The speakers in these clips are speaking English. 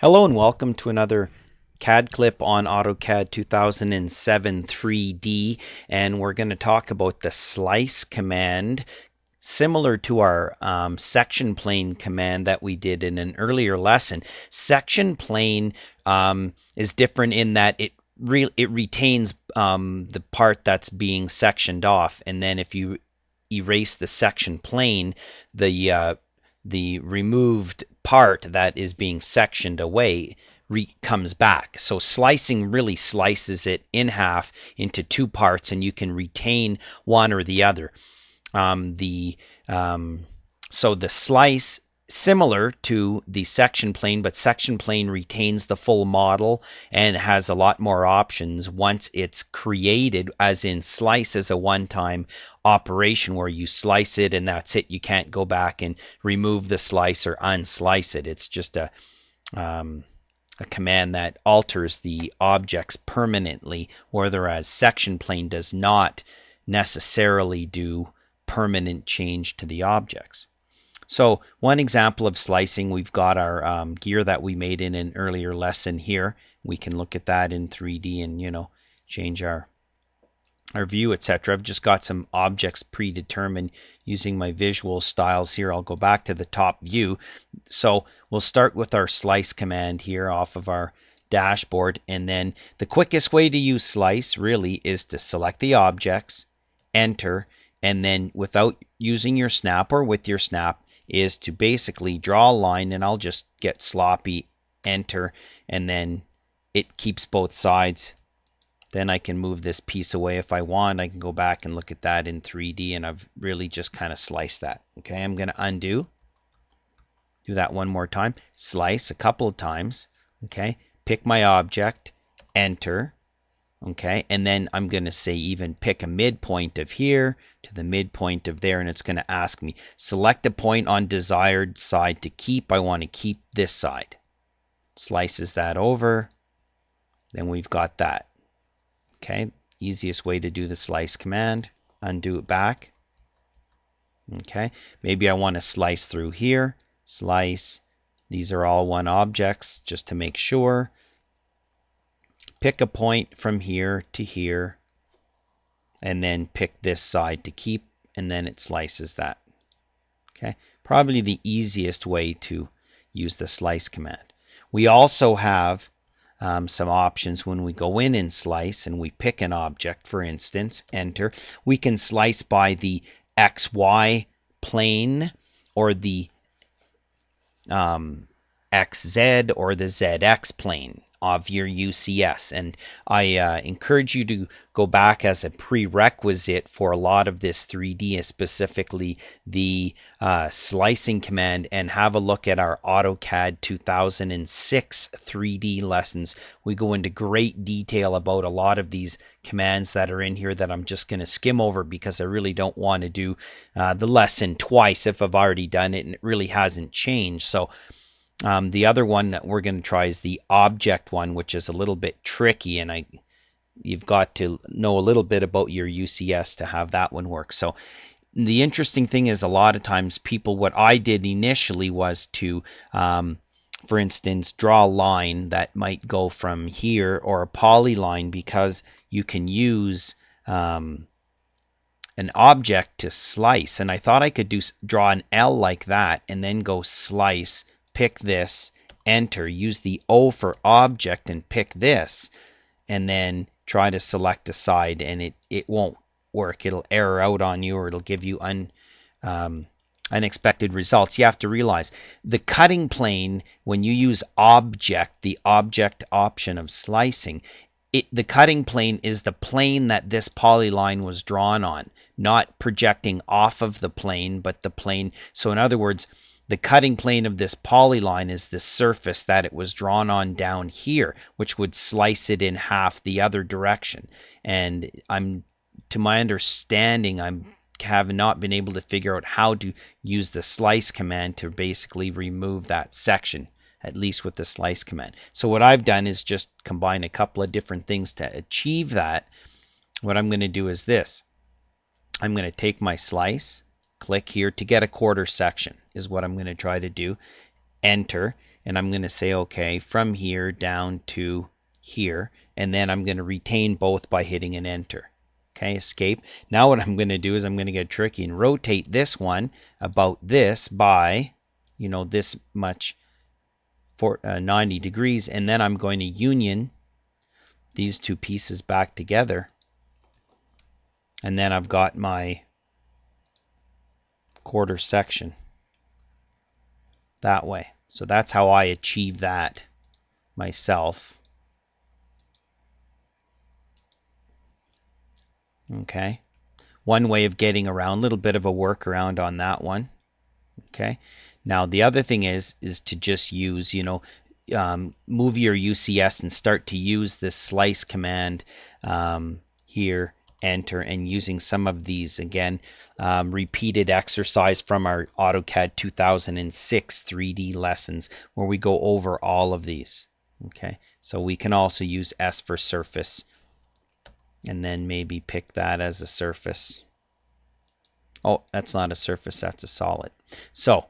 Hello and welcome to another CAD clip on AutoCAD 2007 3D, and we're going to talk about the slice command similar to our section plane command that we did in an earlier lesson. Section plane is different in that it retains the part that's being sectioned off, and then if you erase the section plane, the removed part that is being sectioned away comes back. So slicing really slices it in half into two parts, and you can retain one or the other. So the slice, similar to the section plane, but section plane retains the full model and has a lot more options once it's created, as in slice is a one-time operation where you slice it and that's it. You can't go back and remove the slice or unslice it. It's just a command that alters the objects permanently, whereas section plane does not necessarily do permanent change to the objects. So one example of slicing, we've got our gear that we made in an earlier lesson here. We can look at that in 3D and, change our view, etc. I've just got some objects predetermined using my visual styles here. I'll go back to the top view. So we'll start with our slice command here off of our dashboard, and then the quickest way to use slice really is to select the objects, enter, and then without using your snap or with your snap is to basically draw a line, and I'll just get sloppy, enter, and then it keeps both sides. Then I can move this piece away if I want. I can go back and look at that in 3D, and I've really just kind of sliced that. Okay, I'm going to undo. Do that one more time. Slice a couple of times. Okay, pick my object, enter. Okay, and then I'm going to say even pick a midpoint of here to the midpoint of there, and it's going to ask me select a point on desired side to keep. I want to keep this side. Slices that over. Then we've got that. Okay, easiest way to do the slice command. Undo it back. Okay, maybe I want to slice through here. Slice. These are all one objects just to make sure. Pick a point from here to here, and then pick this side to keep, and then it slices that. Okay, probably the easiest way to use the slice command. We also have some options when we go in and slice and we pick an object, for instance, enter. We can slice by the XY plane or the XZ or the ZX plane of your UCS, and I encourage you to go back as a prerequisite for a lot of this 3D, specifically the slicing command, and have a look at our AutoCAD 2006 3D lessons. We go into great detail about a lot of these commands that are in here that I'm just going to skim over because I really don't want to do the lesson twice if I've already done it and it really hasn't changed. So the other one that we're going to try is the object one, which is a little bit tricky, and you've got to know a little bit about your UCS to have that one work. So the interesting thing is a lot of times what I did initially was to, for instance, draw a line that might go from here, or a polyline, because you can use an object to slice. And I thought I could draw an L like that and then go slice. Pick this, enter, use the O for object and pick this, and then try to select a side, and it won't work. It'll error out on you, or it'll give you unexpected results. You have to realize the cutting plane, when you use object, the object option of slicing, the cutting plane is the plane that this polyline was drawn on, not projecting off of the plane, but the plane. So in other words, the cutting plane of this polyline is the surface that it was drawn on down here, which would slice it in half the other direction. And to my understanding, I have not been able to figure out how to use the slice command to basically remove that section, at least with the slice command. So what I've done is just combine a couple of different things to achieve that. What I'm going to do is this. I'm going to take my slice, click here to get a quarter section is what I'm going to try to do. enter, and I'm going to say, okay, from here down to here, and then I'm going to retain both by hitting an enter. Okay, escape. Now what I'm going to do is I'm going to get tricky and rotate this one about this by, you know, this much for 90 degrees, and then I'm going to union these two pieces back together, and then I've got my quarter section that way. So that's how I achieve that myself. Okay, one way of getting around, a little bit of a workaround on that one. Okay, now the other thing is to just use, you know, move your UCS and start to use this slice command here, enter, and using some of these again repeated exercise from our AutoCAD 2006 3D lessons where we go over all of these. Okay, so we can also use S for surface, and then maybe pick that as a surface. Oh, that's not a surface, that's a solid. So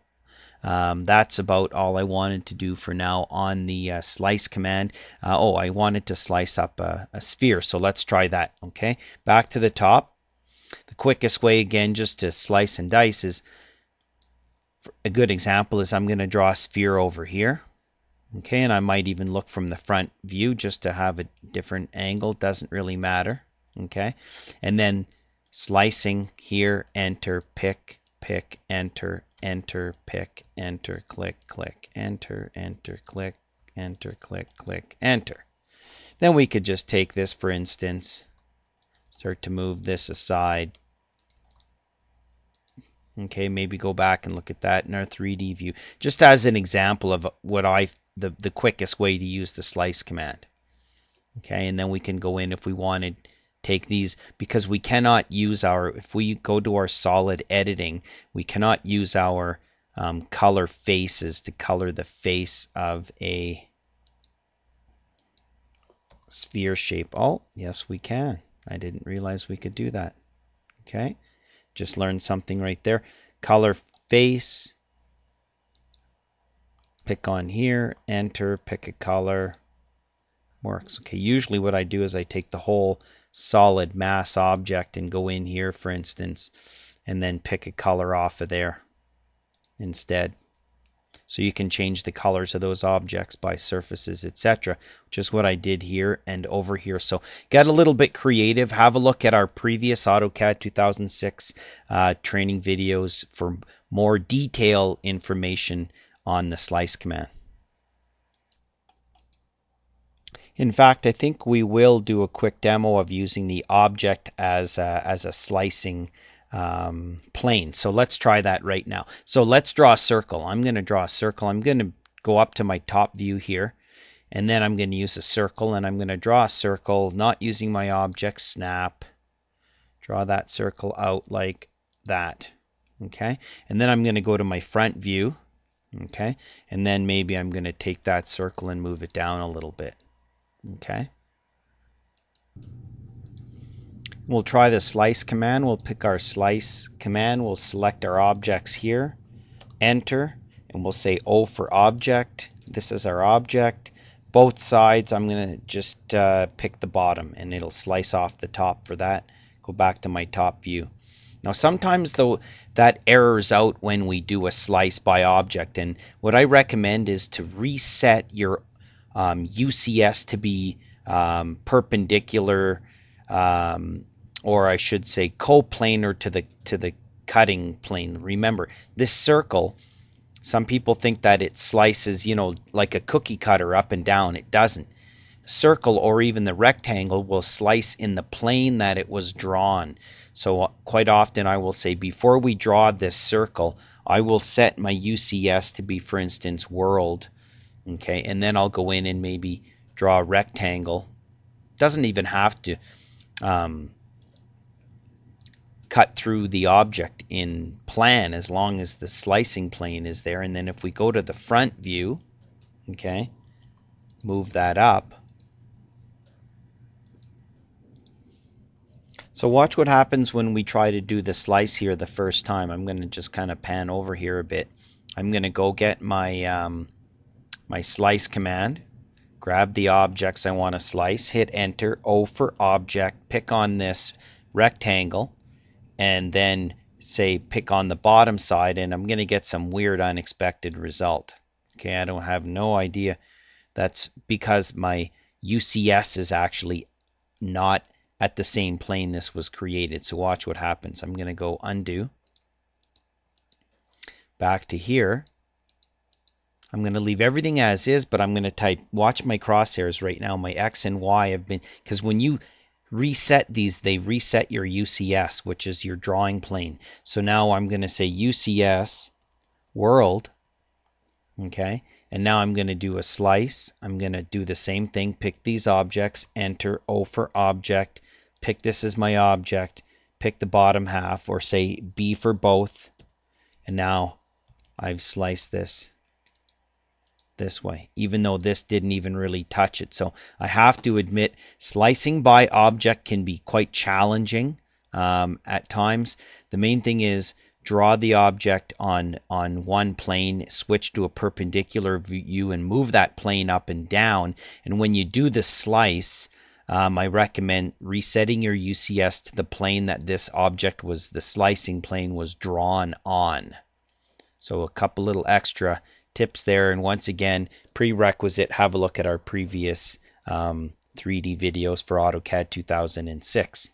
that's about all I wanted to do for now on the slice command. Oh, I wanted to slice up a sphere, so let's try that. Okay, back to the top. The quickest way, again, just to slice and dice is, a good example is I'm going to draw a sphere over here. Okay, and I might even look from the front view just to have a different angle. Doesn't really matter. Okay, and then slicing here, enter, pick, pick, enter, enter, pick, enter, click, click, enter, enter, click, enter, click, click, enter. Then we could just take this, for instance, start to move this aside. Okay, maybe go back and look at that in our 3D view, just as an example of what the quickest way to use the slice command. Okay, and then we can go in if we wanted, take these, because we cannot use our, if we go to our solid editing, we cannot use our color faces to color the face of a sphere shape. Oh, yes, we can. I didn't realize we could do that. Okay, just learned something right there. Color face, pick on here, enter, pick a color, works. Okay, usually what I do is I take the whole solid mass object and go in here, for instance, and then pick a color off of there instead. So you can change the colors of those objects by surfaces, etc., which is what I did here and over here. So get a little bit creative. Have a look at our previous AutoCAD 2006 training videos for more detailed information on the slice command. In fact, I think we will do a quick demo of using the object as a slicing plane. So let's try that right now. So let's draw a circle. I'm going to draw a circle. I'm going to go up to my top view here, and then I'm going to use a circle, and I'm going to draw a circle, not using my object, snap. Draw that circle out like that. Okay, and then I'm going to go to my front view. Okay, and then maybe I'm going to take that circle and move it down a little bit. Okay. We'll try the slice command. We'll pick our slice command. We'll select our objects here, enter, and we'll say O for object. This is our object. Both sides, I'm going to just pick the bottom, and it'll slice off the top for that. Go back to my top view. Now sometimes though that errors out when we do a slice by object, and what I recommend is to reset your UCS to be perpendicular, or I should say coplanar to the cutting plane. Remember, this circle, some people think that it slices, you know, like a cookie cutter up and down. It doesn't. The circle or even the rectangle will slice in the plane that it was drawn. So quite often I will say, before we draw this circle, I will set my UCS to be, for instance, world. Okay, and then I'll go in and maybe draw a rectangle. Doesn't even have to cut through the object in plan, as long as the slicing plane is there. And then if we go to the front view, okay, move that up. So watch what happens when we try to do the slice here the first time. I'm going to just kind of pan over here a bit. I'm going to go get my my slice command, grab the objects I want to slice, hit enter, O for object, pick on this rectangle, and then say pick on the bottom side, and I'm going to get some weird unexpected result. Okay, I don't have no idea. That's because my UCS is actually not at the same plane this was created. So watch what happens. I'm going to go undo. Back to here. I'm going to leave everything as is, but I'm going to type, watch my crosshairs right now. My X and Y have been, because when you reset these, they reset your UCS, which is your drawing plane. So now I'm going to say UCS world. Okay, and now I'm going to do a slice. I'm going to do the same thing, pick these objects, enter, O for object, pick this as my object, pick the bottom half, or say B for both, and now I've sliced this way, even though this didn't even really touch it. So I have to admit, slicing by object can be quite challenging at times. The main thing is draw the object on one plane, switch to a perpendicular view, and move that plane up and down. And when you do the slice, I recommend resetting your UCS to the plane that this object was, the slicing plane was drawn on. So a couple little extra tips there. And once again, prerequisite, have a look at our previous 3D videos for AutoCAD 2006.